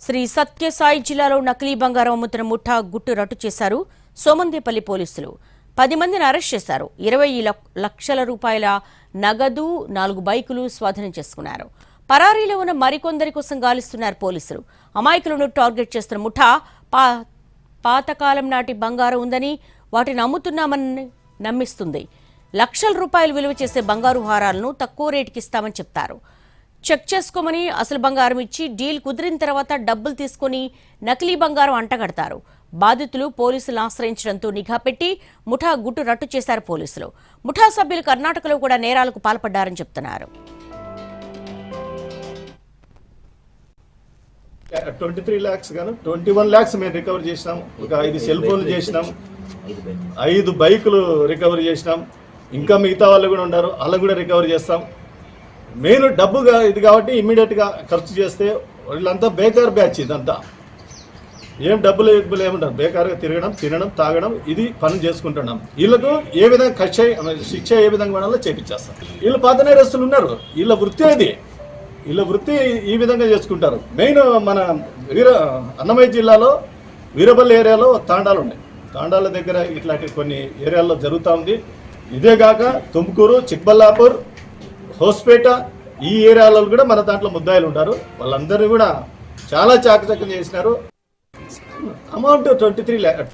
శ్రీ సత్యసాయి జిల్లాలో నకిలీ బంగారం అమ్ముతున్న ముఠా గుట్టు రట్టు చేశారు సోమందేపల్లి పోలీసులు. 10 మందిని అరెస్ట్ చేశారు. 20 లక్షల రూపాయల నగదు, 4 బైకులు స్వాధీనం చేసుకున్నారు. పరారీలో ఉన్న మరికొందరి కోసం గాలిస్తున్నారు పోలీసులు. అమాయకులను టార్గెట్ చేస్తున్న ముఠా పాతకాలం నాటి బంగారం ఉందని, వాటిని అమ్ముతున్నామని నమ్మిస్తుంది. లక్షల రూపాయలు విలువ చేసే బంగారు హారాలను తక్కువ రేటుకి ఇస్తామని చెప్తారు. చెక్ చేసుకోమని అసలు బంగారం ఇచ్చి డీల్ కుదిరిన తర్వాత డబ్బులు తీసుకుని నకిలీ బంగారం అంటగడతారు. బాధితులు పోలీసులను ఆశ్రయించడంతో నిఘా పెట్టి ముఠా గుట్టు రట్టు చేశారు పోలీసులు. ముఠా సభ్యులు కర్ణాటకలో కూడా నేరాలకు పాల్పడ్డారని చెప్తున్నారు. 23 lakhs గాను 21 lakhs మేము రికవర్ చేసినాం. ఒక 5 సెల్ ఫోన్లు చేసినాం, 5 బైకులు రికవర్ చేసినాం. ఇంకా మిగతా వాళ్ళు కూడా ఉన్నారు, వాళ్ళకు కూడా రికవర్ చేస్తాం. మెయిన్ డబ్బుగా ఇది కాబట్టి ఇమ్మీడియట్గా ఖర్చు చేస్తే వీళ్ళంతా బేకార్ బ్యాచ్. ఇదంతా ఏం డబ్బులు ఏముంటారు, బేకారుగా తిరగడం, తినడం, తాగడం, ఇది పని చేసుకుంటున్నాం. వీళ్ళకు ఏ విధంగా శిక్ష ఏ విధంగా పడాలో చేపించేస్తాం. వీళ్ళు పాత నేరస్తులు ఉన్నారు, వీళ్ళ వృత్తి అది. వీళ్ళ వృత్తి ఈ విధంగా చేసుకుంటారు. మెయిన్ మన అన్నమయ్య జిల్లాలో వీరపల్లి ఏరియాలో తాండాలు ఉన్నాయి. తాండాల దగ్గర ఇట్లాంటి కొన్ని ఏరియాల్లో జరుగుతూ ఉంది. ఇదే కాక తుమ్కూరు, చిక్బల్లాపూర్, హోస్పేట, ఈ ఏరియాలో కూడా మన దాంట్లో ముద్దాయిలు ఉంటారు. వాళ్ళందరినీ కూడా చాలా చాకచక్యం చేసినారు. Amount 23 lakhs.